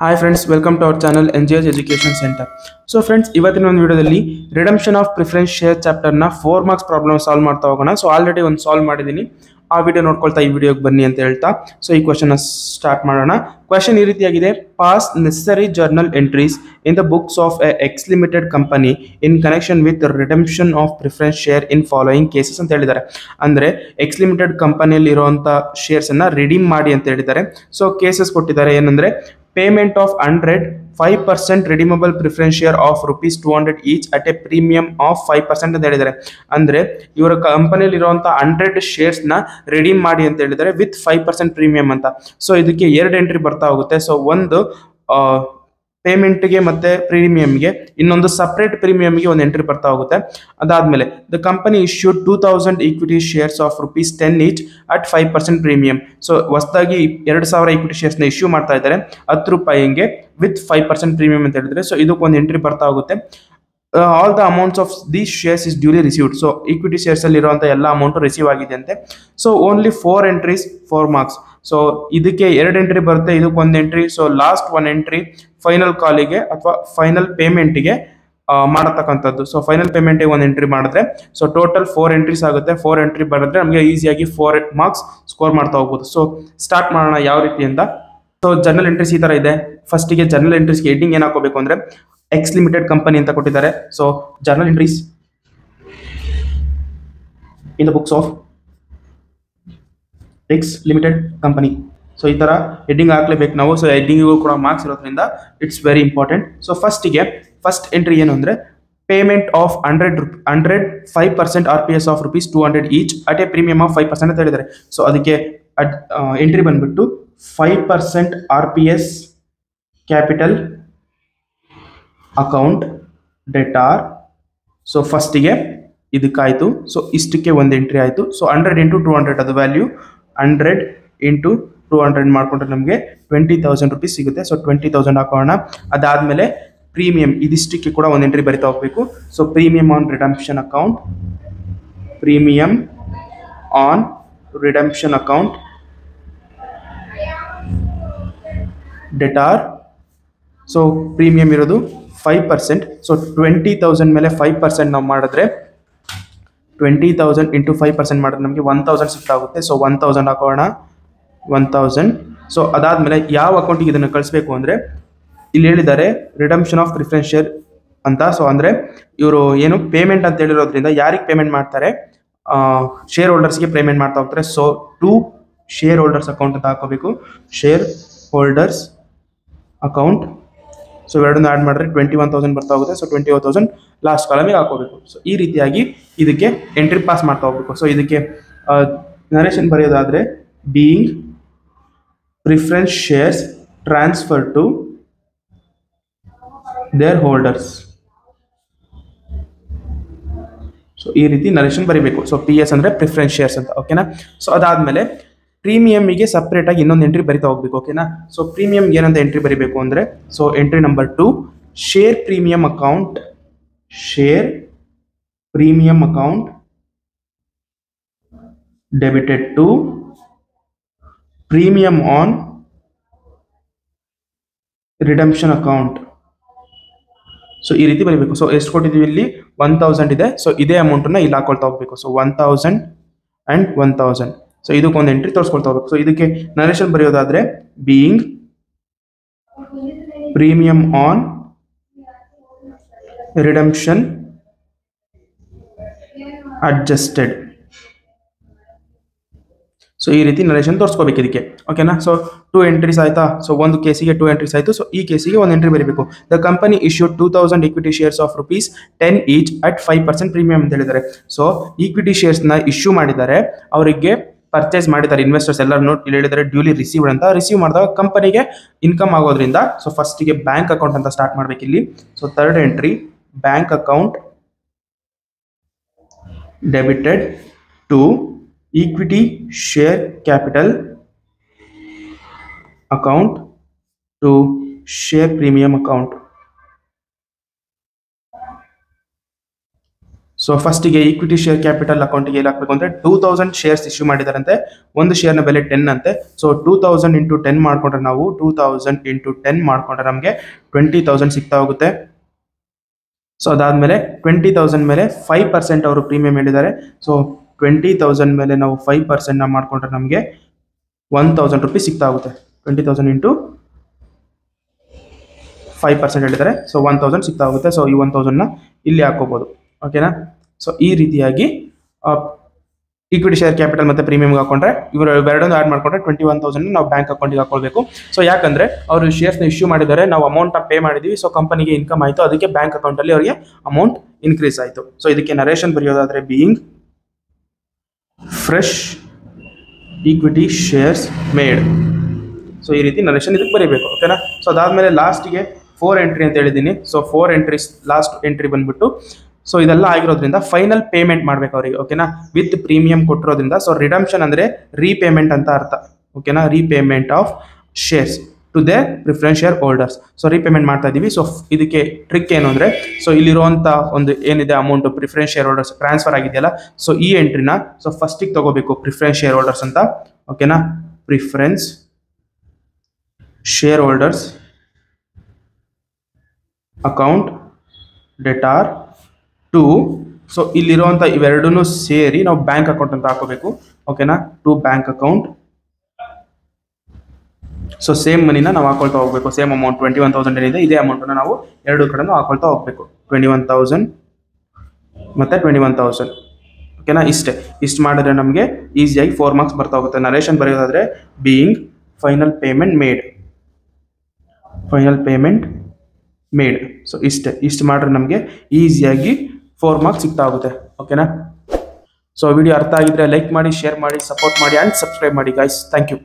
Hi friends, welcome to our channel NGS Education Center. So friends, ಇವತ್ತಿನ ಒಂದು ವಿಡಿಯೋದಲ್ಲಿ redemption of preference share chapter ನ 4 marks problem solve ಮಾಡ್ತಾ ಹೋಗೋಣ. So already ಒಂದು ಸಾಲ್ವ್ ಮಾಡಿದ್ದೀನಿ. ಆ ವಿಡಿಯೋ ನೋಡ್ಕೊಳ್ತಾ ಈ ವಿಡಿಯೋಗೆ ಬನ್ನಿ ಅಂತ ಹೇಳ್ತಾ ಸೊ ಈ ಕ್ವೆಶ್ಚನ್ ಸ್ಟಾರ್ಟ್ ಮಾಡೋಣ. ಕ್ವೆಶ್ಚನ್ ಈ ರೀತಿಯಾಗಿದೆ: pass necessary journal entries in the books of A X limited company in connection with redemption of preference share in following cases ಅಂತ ಹೇಳಿದ್ದಾರೆ. ಅಂದ್ರೆ ಎಕ್ಸ್ ಲಿಮಿಟೆಡ್ ಕಂಪನಿಯಲ್ಲಿ ಇರುವಂತ ಶೇರ್ಸ್ ಅನ್ನ ರಿಡೀಮ್ ಮಾಡಿ ಅಂತ ಹೇಳಿದ್ದಾರೆ. ಸೊ ಕೇಸಸ್ ಕೊಟ್ಟಿದ್ದಾರೆ ಏನಂದ್ರೆ payment of 5% redeemable preference share of rupees 200 each at a premium of 5% ಅಂತ ಹೇಳಿದ್ದಾರೆ. ಅಂದ್ರೆ ಇವರ ಕಂಪನಿಯಲ್ಲಿ ಇರುವಂತಹ 100 ಶೇರ್ಸ್ ನ ರಿಡೀಮ್ ಮಾಡಿ ಅಂತ ಹೇಳಿದ್ದಾರೆ ವಿತ್ 5% ಪ್ರೀಮಿಯಂ ಅಂತ. ಸೊ ಇದಕ್ಕೆ ಎರಡು ಎಂಟ್ರಿ ಬರ್ತಾ ಹೋಗುತ್ತೆ. ಸೊ ಒಂದು ಪೇಮೆಂಟ್ಗೆ ಮತ್ತೆ ಪ್ರೀಮಿಯಂಗೆ, ಇನ್ನೊಂದು ಸಪರೇಟ್ ಪ್ರೀಮಿಯಂಗೆ ಒಂದು ಎಂಟ್ರಿ ಬರ್ತಾ ಹೋಗುತ್ತೆ. ಅದಾದ್ಮೇಲೆ the company issued 2000 equity shares of rupees 10 each at 5% premium. So ಹೊಸದಾಗಿ 2000 ಈಕ್ವಿಟಿ ಶೇರ್ಸ್ ನ ಇಶ್ಯೂ ಮಾಡ್ತಾ ಇದ್ದಾರೆ ₹10 ವಿತ್ 5% ಪ್ರೀಮಿಯಂ ಅಂತ ಹೇಳಿದ್ರೆ. ಸೊ ಇದಕ್ಕೊಂದು ಎಂಟ್ರಿ ಬರ್ತಾ ಹೋಗುತ್ತೆ. All the amounts of these shares is duly received. So equity shares ಅಲ್ಲಿ ಇರುವಂತ ಎಲ್ಲ ಅಮೌಂಟ್ ರಿಸೀವ್ ಆಗಿದೆ ಅಂತೆ. So only 4 entries 4 marks. So ಇದಕ್ಕೆ ಎರಡು ಎಂಟ್ರಿ ಬರುತ್ತೆ, ಇದಕ್ಕೆ ಒಂದು entry. So last one entry final ಕಾಲಿಗೆ ಅಥವಾ ಫೈನಲ್ ಪೇಮೆಂಟ್ಗೆ ಮಾಡತಕ್ಕಂಥದ್ದು. ಸೊ ಫೈನಲ್ ಪೇಮೆಂಟ್ಗೆ ಒಂದು ಎಂಟ್ರಿ ಮಾಡಿದ್ರೆ ಸೊ ಟೋಟಲ್ 4 ಎಂಟ್ರೀಸ್ ಆಗುತ್ತೆ. 4 ಎಂಟ್ರಿ ಬರೆದ್ರೆ ನಮಗೆ ಈಸಿಯಾಗಿ 4 ಮಾರ್ಕ್ಸ್ ಸ್ಕೋರ್ ಮಾಡ್ತಾ ಹೋಗ್ಬೋದು. ಸೊ ಸ್ಟಾರ್ಟ್ ಮಾಡೋಣ ಯಾವ ರೀತಿ ಅಂತ. ಸೊ ಜರ್ನಲ್ ಎಂಟ್ರೀಸ್ ಈ ತರ ಇದೆ. ಫಸ್ಟಿಗೆ ಜರ್ನಲ್ ಎಂಟ್ರೀಸ್ಗೆ ಹೆಡ್ಡಿಂಗ್ ಏನು ಹಾಕೋಬೇಕು ಅಂದ್ರೆ ಎಕ್ಸ್ ಲಿಮಿಟೆಡ್ ಕಂಪನಿ ಅಂತ ಕೊಟ್ಟಿದ್ದಾರೆ. So journal entries in the books of X limited company. So ಈ ತರ ಹೆಡ್ಡಿಂಗ್ ಹಾಕ್ಲೇಬೇಕು ನಾವು. ಸೊ ಹೆಡ್ಡಿಂಗಿಗೂ ಕೂಡ ಮಾರ್ಕ್ಸ್ ಇರೋದ್ರಿಂದ it's very important. So first entry ಏನು ಅಂದ್ರೆ payment of 5% RPS of rupees 200 each at A premium of 5% ಅಂತ ಹೇಳಿದ್ದಾರೆ. ಸೊ ಅದಕ್ಕೆ ಎಂಟ್ರಿ ಬಂದ್ಬಿಟ್ಟು 5% RPS capital account debtor. So ಫಸ್ಟಿಗೆ ಇದಕ್ಕಾಯ್ತು. ಸೊ ಇಷ್ಟಕ್ಕೆ ಒಂದು ಎಂಟ್ರಿ ಆಯಿತು. ಸೊ 100 ಇಂಟು 200 ಅದು ವ್ಯಾಲ್ಯೂ 100 ಇಂಟು 200 ಮಾಡಿಕೊಂಡ್ರೆ ನಮಗೆ 20,000 rupees ಸಿಗುತ್ತೆ. ಸೊ 20,000 ಹಾಕೋಣ. ಅದಾದಮೇಲೆ ಪ್ರೀಮಿಯಂ ಇದಿಷ್ಟಕ್ಕೆ ಕೂಡ ಒಂದು ಎಂಟ್ರಿ ಬರಿತಾ ಹೋಗಬೇಕು. So premium on redemption account, premium on redemption account debtor. So premium ಇರೋದು 5%. ಸೊ 20,000 ಮೇಲೆ 5% ನಾವು ಮಾಡಿದ್ರೆ 20,000 ಇಂಟು 5% ಮಾಡಿದ್ರೆ ನಮಗೆ 1,000 ಸಿಕ್ಕಾಗುತ್ತೆ. ಸೊ 1,000 ಹಾಕೋಣ, 1,000. ಸೊ ಅದಾದಮೇಲೆ ಯಾವ ಅಕೌಂಟಿಗೆ ಇದನ್ನು ಕಳಿಸ್ಬೇಕು ಅಂದರೆ ಇಲ್ಲಿ ಹೇಳಿದ್ದಾರೆ ರಿಡಂಪ್ಷನ್ ಆಫ್ ಪ್ರಿಫರೆನ್ಸ್ ಶೇರ್ ಅಂತ. ಸೊ ಅಂದರೆ ಇವರು ಏನು ಪೇಮೆಂಟ್ ಅಂತ ಹೇಳಿರೋದ್ರಿಂದ ಯಾರಿಗೆ ಪೇಮೆಂಟ್ ಮಾಡ್ತಾರೆ, ಶೇರ್ ಹೋಲ್ಡರ್ಸ್ಗೆ ಪೇಮೆಂಟ್ ಮಾಡ್ತಾ ಹೋಗ್ತಾರೆ. So to share holders account ಅಂತ ಹಾಕೋಬೇಕು, ಶೇರ್ ಹೋಲ್ಡರ್ಸ್ ಅಕೌಂಟ್. ಸೊ ಎರಡನ್ನು ಆ್ಯಡ್ ಮಾಡಿದ್ರೆ 21,000 ಬರ್ತಾ ಹೋಗುತ್ತೆ. ಸೊ 21,000 ಲಾಸ್ಟ್ ಕಾಲಮಿಗೆ ಹಾಕೋಬೇಕು. ಸೊ ಈ ರೀತಿಯಾಗಿ ಇದಕ್ಕೆ ಎಂಟ್ರಿ ಪಾಸ್ ಮಾಡ್ತಾ ಹೋಗ್ಬೇಕು. ಸೊ ಇದಕ್ಕೆ ನರೇಷನ್ ಬರೆಯೋದಾದ್ರೆ being preference shares transfer to their holders. So ಈ ರೀತಿ ನರೇಷನ್ ಬರೀಬೇಕು. ಸೊ PS ಅಂದ್ರೆ ಪ್ರಿಫರೆನ್ಸ್ ಶೇರ್ಸ್ ಅಂತ, ಓಕೆನಾ. ಸೊ ಅದಾದ್ಮೇಲೆ ಪ್ರೀಮಿಯಂಗೆ ಸಪ್ರೇಟ್ ಆಗಿ ಇನ್ನೊಂದು ಎಂಟ್ರಿ ಬರಿತಾ ಹೋಗ್ಬೇಕು, ಓಕೆನಾ. ಸೊ ಪ್ರೀಮಿಯಂ ಏನಂತ ಎಂಟ್ರಿ ಬರಿಬೇಕು ಅಂದ್ರೆ so entry number 2 share premium account, share premium account debited to premium on redemption account. So ಈ ರೀತಿ ಬರೀಬೇಕು. ಸೊ ಎಷ್ಟು ಕೊಟ್ಟಿದ್ದೀವಿ ಇಲ್ಲಿ 1,000 ಇದೆ. ಸೊ ಇದೇ ಅಮೌಂಟನ್ನು ಇಲ್ಲಿ ಹಾಕೊಳ್ತಾ ಹೋಗ್ಬೇಕು. So 1,000 and 1,000. ಸೊ ಇದಕ್ಕೊಂದು ಎಂಟ್ರಿ ತೋರಿಸ್ಕೊಳ್ತಾ ಹೋಗ್ಬೇಕು. ಸೊ ಇದಕ್ಕೆ ನರೇಷನ್ ಬರೆಯೋದಾದ್ರೆ being premium on redemption adjusted. So ಈ ರೀತಿ ನರೇಷನ್ ತೋರಿಸ್ಕೋಬೇಕು ಇದಕ್ಕೆ, ಓಕೆನಾ. ಸೊ 2 ಎಂಟ್ರೀಸ್ ಆಯ್ತಾ. ಸೊ ಒಂದು ಕೇಸಿಗೆ 2 ಎಂಟ್ರೀಸ್ ಆಯಿತು. ಸೊ ಈ ಕೇಸಿಗೆ ಒಂದು ಎಂಟ್ರಿ ಬರೀಬೇಕು. The company issued 2,000 equity shares of rupees 10 each at 5% premium ಅಂತ ಹೇಳಿದ್ದಾರೆ. ಸೊ ಈಕ್ವಿಟಿ ಶೇರ್ಸ್ನ ಇಶ್ಯೂ ಮಾಡಿದ್ದಾರೆ, ಅವರಿಗೆ ಪರ್ಚೇಸ್ ಮಾಡಿದ್ದಾರೆ ಇನ್ವೆಸ್ಟರ್ಸ್ ಎಲ್ಲರೂ. ಇಲ್ಲಿ ಹೇಳಿದ್ದಾರೆ ಡ್ಯೂಲಿ ರಿಸೀವ್ಡ್ ಅಂತ. ರಿಸೀವ್ ಮಾಡಿದಾಗ ಕಂಪನಿಗೆ ಇನ್ಕಮ್ ಆಗೋದ್ರಿಂದ ಸೊ ಫಸ್ಟಿಗೆ ಬ್ಯಾಂಕ್ ಅಕೌಂಟ್ ಅಂತ ಸ್ಟಾರ್ಟ್ ಮಾಡ್ಬೇಕು ಇಲ್ಲಿ. So third entry bank account debited to equity share capital account to share premium account. So ಫಸ್ಟಿಗೆ ಈಕ್ವಿಟಿ ಶೇರ್ ಕ್ಯಾಪಿಟಲ್ ಅಕೌಂಟ್ಗೆ ಏನು ಹಾಕಬೇಕು ಅಂದರೆ 2000 ಶೇರ್ಸ್ ಇಶ್ಯೂ ಮಾಡಿದಾರಂತೆ. ಒಂದು ಶೇರ್ನ ಬೆಲೆ 10 ಅಂತೆ. ಸೊ 2000 ಇಂಟು 10 ಮಾಡ್ಕೊಂಡ್ರೆ ನಾವು 2000 ಇಂಟು 10 ಮಾಡ್ಕೊಂಡ್ರೆ ನಮಗೆ 20,000 ಸಿಗ್ತಾ ಹೋಗುತ್ತೆ. ಸೊ ಅದಾದಮೇಲೆ 20,000 ಮೇಲೆ 5% ಅವರು ಪ್ರೀಮಿಯಂ ಹೇಳಿದ್ದಾರೆ. ಸೊ 20,000 ಮೇಲೆ ನಾವು 5% ಮಾಡ್ಕೊಂಡ್ರೆ ನಮಗೆ 1,000 ರೂಪೀಸ್ ಸಿಗ್ತಾ ಹೋಗುತ್ತೆ. 20,000 ಇಂಟು 5% ಹೇಳಿದ್ದಾರೆ. ಸೊ 1,000 ಸಿಗ್ತಾ ಹೋಗುತ್ತೆ. ಸೊ ಈ 1,000ನ ಇಲ್ಲಿ ಹಾಕೋಬಹುದು. ಓಕೆನಾ. ಸೊ ಈ ರೀತಿಯಾಗಿ ಈಕ್ವಿಟಿ ಶೇರ್ ಕ್ಯಾಪಿಟಲ್ ಮತ್ತು ಪ್ರೀಮಿಯಮ್ಗೆ ಹಾಕೊಂಡ್ರೆ ಇವೆರಡನ್ನು ಆ್ಯಡ್ ಮಾಡ್ಕೊಂಡ್ರೆ 21,000 ನಾವು ಬ್ಯಾಂಕ್ ಅಕೌಂಟಿಗೆ ಹಾಕೊಳ್ಬೇಕು. ಸೊ ಯಾಕಂದರೆ ಅವರು ಶೇರ್ಸ್ನ ಇಶ್ಯೂ ಮಾಡಿದ್ದಾರೆ, ನಾವು ಅಮೌಂಟ್ನ ಪೇ ಮಾಡಿದ್ದೀವಿ. ಸೊ ಕಂಪನಿಗೆ ಇನ್ಕಮ್ ಆಯಿತು, ಅದಕ್ಕೆ ಬ್ಯಾಂಕ್ ಅಕೌಂಟಲ್ಲಿ ಅವರಿಗೆ ಅಮೌಂಟ್ ಇನ್ಕ್ರೀಸ್ ಆಯಿತು. ಸೊ ಇದಕ್ಕೆ ನರೇಷನ್ ಬರೆಯೋದಾದರೆ being fresh equity shares made. So ಈ ರೀತಿ ನರೇಷನ್ ಇದಕ್ಕೆ ಬರೀಬೇಕು. ಓಕೆನಾ. ಸೊ ಅದಾದಮೇಲೆ ಲಾಸ್ಟಿಗೆ 4 ಎಂಟ್ರಿ ಅಂತ ಹೇಳಿದ್ದೀನಿ. ಸೊ 4 ಎಂಟ್ರೀಸ್ ಲಾಸ್ಟ್ ಎಂಟ್ರಿ ಬಂದ್ಬಿಟ್ಟು ಸೊ ಇದೆಲ್ಲ ಆಗಿರೋದ್ರಿಂದ ಫೈನಲ್ ಪೇಮೆಂಟ್ ಮಾಡಬೇಕು ಅವರಿಗೆ. ಓಕೆನಾ. ವಿತ್ ಪ್ರೀಮಿಯಂ ಕೊಟ್ಟಿರೋದ್ರಿಂದ ಸೊ ರಿಡಮ್ಷನ್ ಅಂದರೆ ರೀಪೇಮೆಂಟ್ ಅಂತ ಅರ್ಥ. ಓಕೆನಾ. Repayment of shares to the preference share holders. So repayment ಮಾಡ್ತಾ ಇದ್ದೀವಿ. ಸೊ ಇದಕ್ಕೆ ಟ್ರಿಕ್ ಏನು ಅಂದರೆ ಸೊ ಇಲ್ಲಿರುವಂಥ ಒಂದು ಏನಿದೆ amount preference share holders transfer ಆಗಿದೆಯಲ್ಲ, ಸೊ ಈ ಎಂಟ್ರಿನ ಸೊ ಫಸ್ಟಿಗೆ ತಗೋಬೇಕು ಪ್ರಿಫರೆನ್ಸ್ ಶೇರ್ ಹೋಲ್ಡರ್ಸ್ ಅಂತ. ಓಕೆನಾ. Preference share holders account debtor to. So ಇಲ್ಲಿರುವಂಥ ಇವೆರಡೂ ಸೇರಿ ನಾವು ಬ್ಯಾಂಕ್ ಅಕೌಂಟ್ ಅಂತ ಹಾಕೋಬೇಕು. ಓಕೆನಾ. To bank account. So same ಮನಿನ ನಾವು ಹಾಕೊಳ್ತಾ ಹೋಗ್ಬೇಕು. ಸೇಮ್ ಅಮೌಂಟ್ 21,000 ಏನಿದೆ ಇದೇ ಅಮೌಂಟನ್ನು ನಾವು ಎರಡು ಕಡೆನೂ ಹಾಕೊಳ್ತಾ ಹೋಗ್ಬೇಕು. 21,000 ಮತ್ತು 21,000. ಓಕೆನಾ. ಇಷ್ಟು ಮಾಡಿದ್ರೆ ನಮಗೆ ಈಸಿಯಾಗಿ 4 ಮಾರ್ಕ್ಸ್ ಬರ್ತಾ ಹೋಗುತ್ತೆ. ನರೇಷನ್ ಬರೆಯೋದಾದರೆ being final payment made. Final payment made. So ಇಷ್ಟು ಮಾಡಿದ್ರೆ ನಮಗೆ ಈಸಿಯಾಗಿ 4 ಮಾರ್ಕ್ಸ್ ಸಿಗ್ತಾ ಹೋಗುತ್ತೆ. ಓಕೆನಾ. ಸೊ ವಿಡಿಯೋ ಅರ್ಥ ಆಗಿದ್ರೆ ಲೈಕ್ ಮಾಡಿ, ಶೇರ್ ಮಾಡಿ, ಸಪೋರ್ಟ್ ಮಾಡಿ ಆ್ಯಂಡ್ ಸಬ್ಸ್ಕ್ರೈಬ್ ಮಾಡಿ ಗೈಸ್. Thank you.